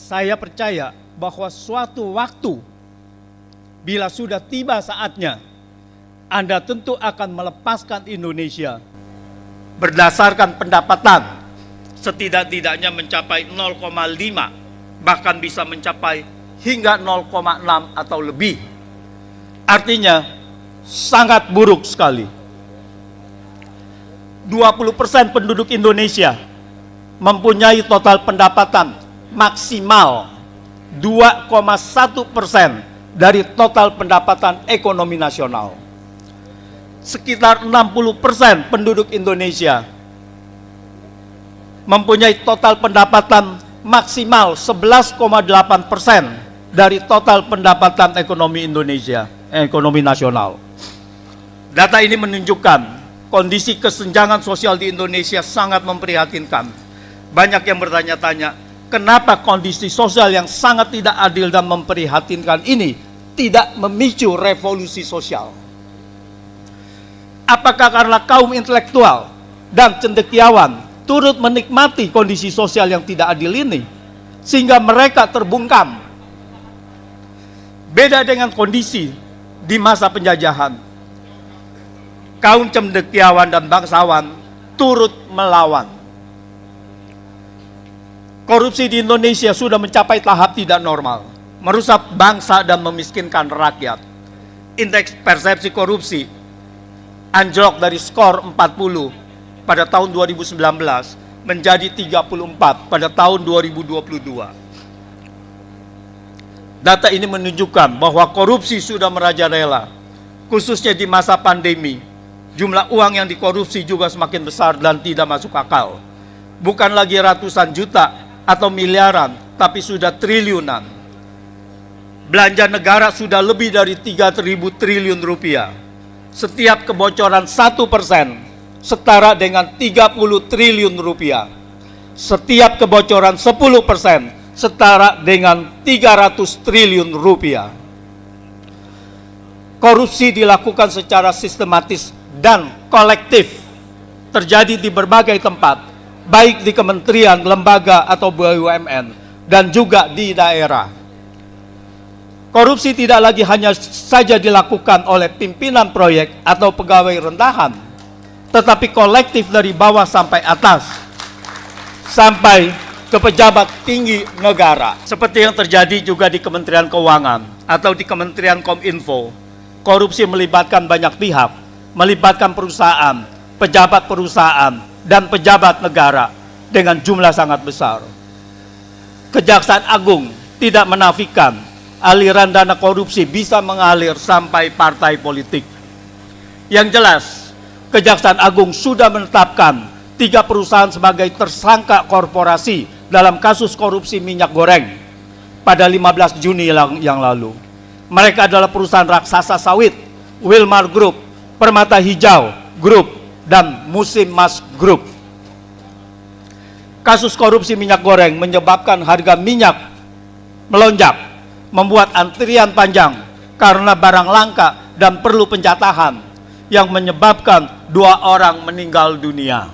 Saya percaya bahwa suatu waktu, bila sudah tiba saatnya, Anda tentu akan melepaskan Indonesia berdasarkan pendapatan setidak-tidaknya mencapai 0,5, bahkan bisa mencapai hingga 0,6 atau lebih. Artinya sangat buruk sekali. 20% penduduk Indonesia mempunyai total pendapatan maksimal 2,1% dari total pendapatan ekonomi nasional. Sekitar 60% penduduk Indonesia mempunyai total pendapatan maksimal 11,8% dari total pendapatan ekonomi Indonesia, ekonomi nasional. Data ini menunjukkan kondisi kesenjangan sosial di Indonesia sangat memprihatinkan. Banyak yang bertanya-tanya, kenapa kondisi sosial yang sangat tidak adil dan memprihatinkan ini tidak memicu revolusi sosial? Apakah karena kaum intelektual dan cendekiawan turut menikmati kondisi sosial yang tidak adil ini, sehingga mereka terbungkam? Beda dengan kondisi di masa penjajahan. Kaum cendekiawan dan bangsawan turut melawan. Korupsi di Indonesia sudah mencapai tahap tidak normal, merusak bangsa dan memiskinkan rakyat. Indeks persepsi korupsi anjlok dari skor 40 pada tahun 2019 menjadi 34 pada tahun 2022. Data ini menunjukkan bahwa korupsi sudah merajalela, khususnya di masa pandemi. Jumlah uang yang dikorupsi juga semakin besar dan tidak masuk akal. Bukan lagi ratusan juta atau miliaran, tapi sudah triliunan. Belanja negara sudah lebih dari 3.000 triliun rupiah. Setiap kebocoran 1% setara dengan 30 triliun rupiah. Setiap kebocoran 10% setara dengan 300 triliun rupiah. Korupsi dilakukan secara sistematis dan kolektif, terjadi di berbagai tempat, baik di kementerian, lembaga, atau BUMN, dan juga di daerah. Korupsi tidak lagi hanya saja dilakukan oleh pimpinan proyek atau pegawai rendahan, tetapi kolektif dari bawah sampai atas, sampai ke pejabat tinggi negara. Seperti yang terjadi juga di Kementerian Keuangan atau di Kementerian Kominfo. Korupsi melibatkan banyak pihak, melibatkan perusahaan, dan pejabat negara dengan jumlah sangat besar. Kejaksaan Agung tidak menafikan aliran dana korupsi bisa mengalir sampai partai politik. Yang jelas, Kejaksaan Agung sudah menetapkan 3 perusahaan sebagai tersangka korporasi dalam kasus korupsi minyak goreng pada 15 Juni yang lalu. Mereka adalah perusahaan raksasa sawit, Wilmar Group, Permata Hijau Group, dan Musim Mas Group. Kasus korupsi minyak goreng menyebabkan harga minyak melonjak, membuat antrian panjang karena barang langka dan perlu penjatahan, yang menyebabkan 2 orang meninggal dunia.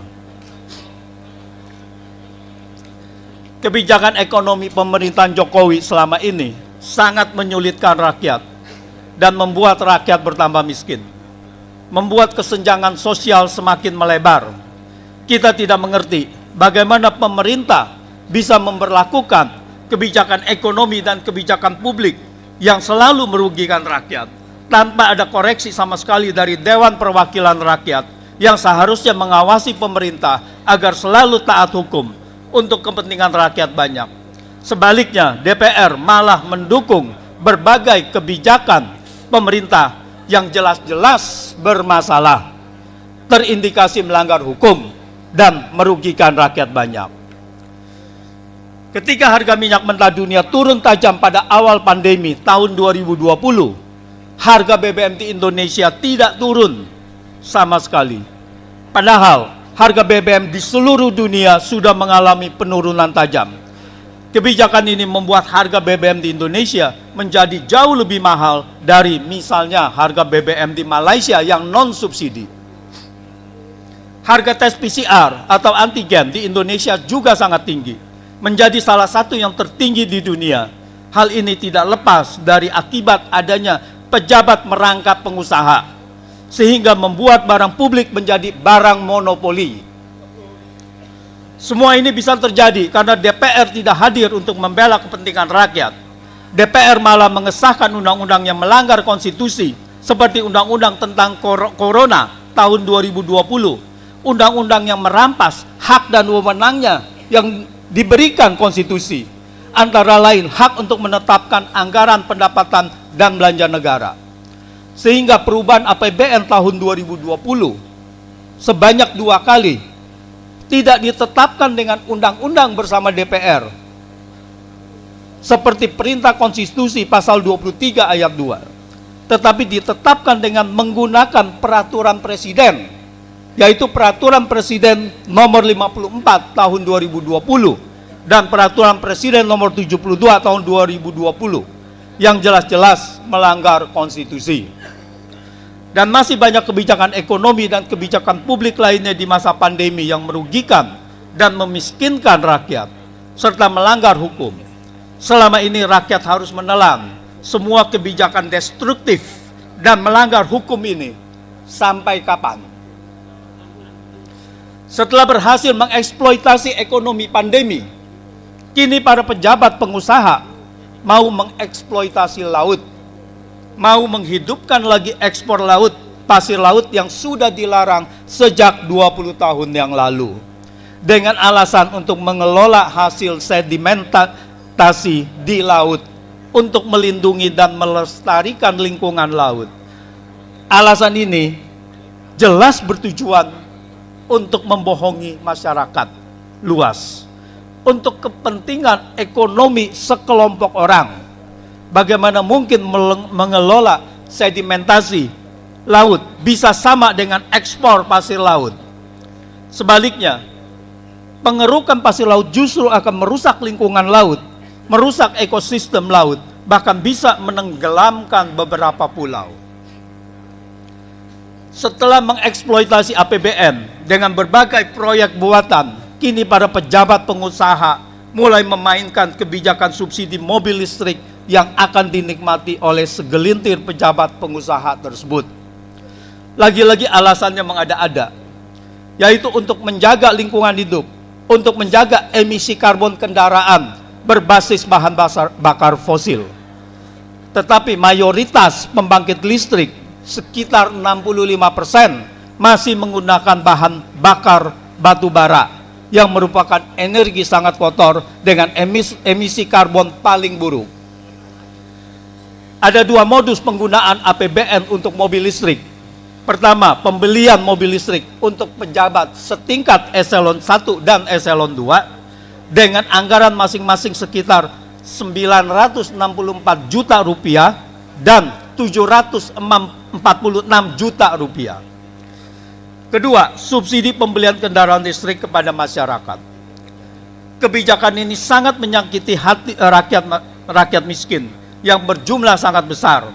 Kebijakan ekonomi pemerintahan Jokowi selama ini sangat menyulitkan rakyat dan membuat rakyat bertambah miskin, membuat kesenjangan sosial semakin melebar. Kita tidak mengerti bagaimana pemerintah bisa memberlakukan kebijakan ekonomi dan kebijakan publik yang selalu merugikan rakyat tanpa ada koreksi sama sekali dari Dewan Perwakilan Rakyat yang seharusnya mengawasi pemerintah agar selalu taat hukum untuk kepentingan rakyat banyak. Sebaliknya, DPR malah mendukung berbagai kebijakan pemerintah yang jelas-jelas bermasalah, terindikasi melanggar hukum, dan merugikan rakyat banyak. Ketika harga minyak mentah dunia turun tajam pada awal pandemi tahun 2020, harga BBM di Indonesia tidak turun sama sekali. Padahal harga BBM di seluruh dunia sudah mengalami penurunan tajam. Kebijakan ini membuat harga BBM di Indonesia menjadi jauh lebih mahal dari misalnya harga BBM di Malaysia yang non-subsidi. Harga tes PCR atau antigen di Indonesia juga sangat tinggi. menjadi salah satu yang tertinggi di dunia. Hal ini tidak lepas dari akibat adanya pejabat merangkap pengusaha, sehingga membuat barang publik menjadi barang monopoli. Semua ini bisa terjadi karena DPR tidak hadir untuk membela kepentingan rakyat. DPR malah mengesahkan undang-undang yang melanggar konstitusi, seperti undang-undang tentang corona tahun 2020, undang-undang yang merampas hak dan wewenangnya yang diberikan konstitusi, antara lain hak untuk menetapkan anggaran pendapatan dan belanja negara. Sehingga perubahan APBN tahun 2020 sebanyak 2 kali tidak ditetapkan dengan undang-undang bersama DPR, seperti perintah konstitusi pasal 23 ayat 2, tetapi ditetapkan dengan menggunakan peraturan presiden, yaitu peraturan presiden nomor 54 tahun 2020 dan peraturan presiden nomor 72 tahun 2020 yang jelas-jelas melanggar konstitusi. Dan masih banyak kebijakan ekonomi dan kebijakan publik lainnya di masa pandemi yang merugikan dan memiskinkan rakyat, serta melanggar hukum. Selama ini rakyat harus menelan semua kebijakan destruktif dan melanggar hukum ini sampai kapan? Setelah berhasil mengeksploitasi ekonomi pandemi, kini para pejabat pengusaha mau mengeksploitasi laut, mau menghidupkan lagi ekspor laut, pasir laut yang sudah dilarang sejak 20 tahun yang lalu, dengan alasan untuk mengelola hasil sedimentasi di laut, untuk melindungi dan melestarikan lingkungan laut. Alasan ini jelas bertujuan untuk membohongi masyarakat luas, untuk kepentingan ekonomi sekelompok orang. Bagaimana mungkin mengelola sedimentasi laut bisa sama dengan ekspor pasir laut? Sebaliknya, pengerukan pasir laut justru akan merusak lingkungan laut, merusak ekosistem laut, bahkan bisa menenggelamkan beberapa pulau. Setelah mengeksploitasi APBN dengan berbagai proyek buatan, kini para pejabat pengusaha mulai memainkan kebijakan subsidi mobil listrik yang akan dinikmati oleh segelintir pejabat pengusaha tersebut. Lagi-lagi alasannya mengada-ada, yaitu untuk menjaga lingkungan hidup, untuk menjaga emisi karbon kendaraan berbasis bahan bakar fosil. Tetapi mayoritas pembangkit listrik, sekitar 65%, masih menggunakan bahan bakar batu bara yang merupakan energi sangat kotor dengan emisi karbon paling buruk. Ada 2 modus penggunaan APBN untuk mobil listrik. Pertama, pembelian mobil listrik untuk pejabat setingkat eselon 1 dan eselon 2 dengan anggaran masing-masing sekitar 964 juta rupiah dan 746 juta rupiah. Kedua, subsidi pembelian kendaraan listrik kepada masyarakat. Kebijakan ini sangat menyakiti hati rakyat miskin yang berjumlah sangat besar.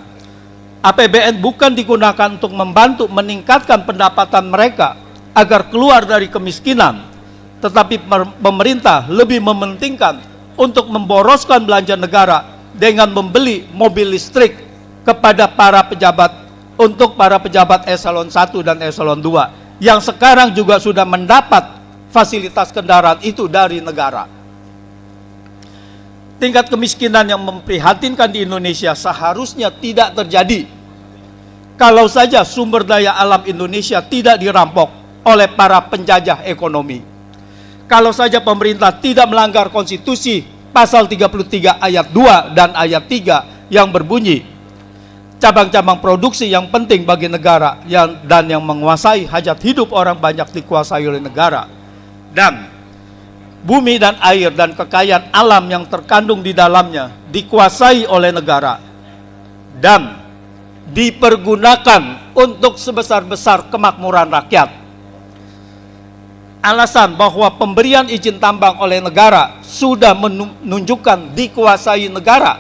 APBN bukan digunakan untuk membantu meningkatkan pendapatan mereka agar keluar dari kemiskinan, tetapi pemerintah lebih mementingkan untuk memboroskan belanja negara dengan membeli mobil listrik kepada para pejabat, untuk para pejabat eselon 1 dan eselon 2 yang sekarang juga sudah mendapat fasilitas kendaraan itu dari negara. Tingkat kemiskinan yang memprihatinkan di Indonesia seharusnya tidak terjadi kalau saja sumber daya alam Indonesia tidak dirampok oleh para penjajah ekonomi. Kalau saja pemerintah tidak melanggar konstitusi pasal 33 ayat 2 dan ayat 3 yang berbunyi, cabang-cabang produksi yang penting bagi negara dan yang menguasai hajat hidup orang banyak dikuasai oleh negara, dan bumi dan air dan kekayaan alam yang terkandung di dalamnya dikuasai oleh negara dan dipergunakan untuk sebesar-besar kemakmuran rakyat. Alasan bahwa pemberian izin tambang oleh negara sudah menunjukkan dikuasai negara,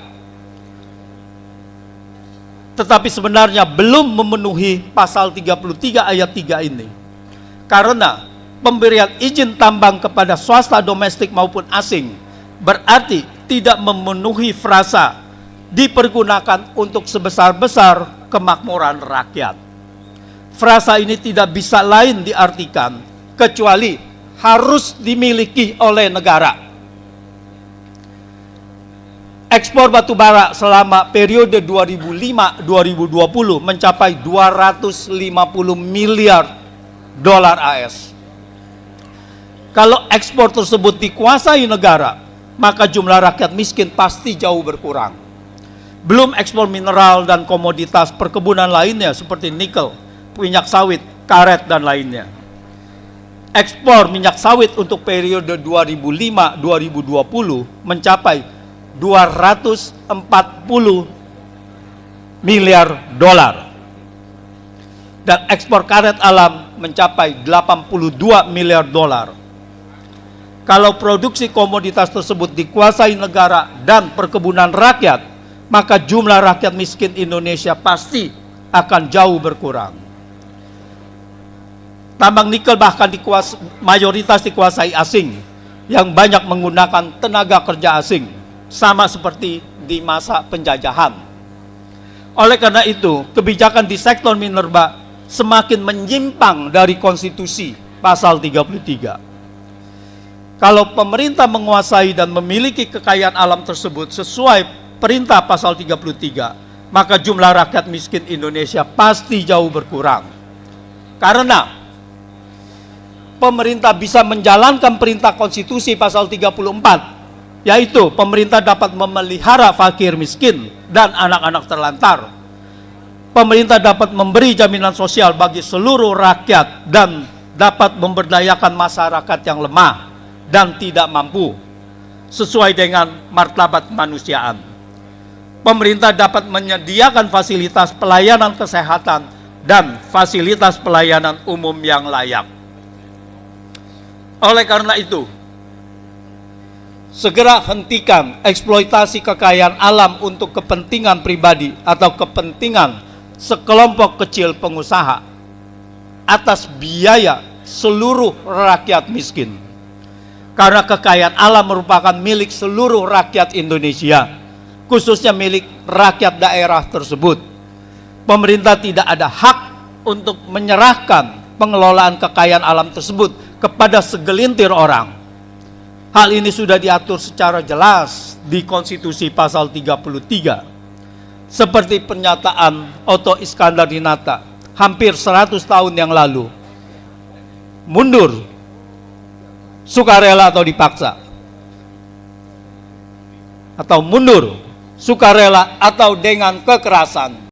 tetapi sebenarnya belum memenuhi pasal 33 ayat 3 ini. Karena pemberian izin tambang kepada swasta domestik maupun asing berarti tidak memenuhi frasa dipergunakan untuk sebesar-besar kemakmuran rakyat. Frasa ini tidak bisa lain diartikan kecuali harus dimiliki oleh negara. Ekspor batubara selama periode 2005-2020 mencapai 250 miliar dolar AS. Kalau ekspor tersebut dikuasai negara, maka jumlah rakyat miskin pasti jauh berkurang. Belum ekspor mineral dan komoditas perkebunan lainnya seperti nikel, minyak sawit, karet, dan lainnya. Ekspor minyak sawit untuk periode 2005-2020 mencapai 240 miliar dolar. Dan ekspor karet alam mencapai 82 miliar dolar. Kalau produksi komoditas tersebut dikuasai negara dan perkebunan rakyat, maka jumlah rakyat miskin Indonesia pasti akan jauh berkurang. Tambang nikel bahkan mayoritas dikuasai asing yang banyak menggunakan tenaga kerja asing, sama seperti di masa penjajahan. Oleh karena itu, kebijakan di sektor minerba semakin menyimpang dari konstitusi pasal 33. Kalau pemerintah menguasai dan memiliki kekayaan alam tersebut sesuai perintah pasal 33, maka jumlah rakyat miskin Indonesia pasti jauh berkurang. Karena pemerintah bisa menjalankan perintah konstitusi pasal 34, yaitu pemerintah dapat memelihara fakir miskin dan anak-anak terlantar. Pemerintah dapat memberi jaminan sosial bagi seluruh rakyat dan dapat memberdayakan masyarakat yang lemah dan tidak mampu sesuai dengan martabat kemanusiaan. Pemerintah dapat menyediakan fasilitas pelayanan kesehatan dan fasilitas pelayanan umum yang layak. Oleh karena itu, segera hentikan eksploitasi kekayaan alam untuk kepentingan pribadi atau kepentingan sekelompok kecil pengusaha atas biaya seluruh rakyat miskin. Karena kekayaan alam merupakan milik seluruh rakyat Indonesia, khususnya milik rakyat daerah tersebut. Pemerintah tidak ada hak untuk menyerahkan pengelolaan kekayaan alam tersebut kepada segelintir orang. Hal ini sudah diatur secara jelas di Konstitusi pasal 33. Seperti pernyataan Otto Iskandar-Dinata hampir 100 tahun yang lalu. Mundur, sukarela atau dipaksa. Atau mundur, sukarela atau dengan kekerasan.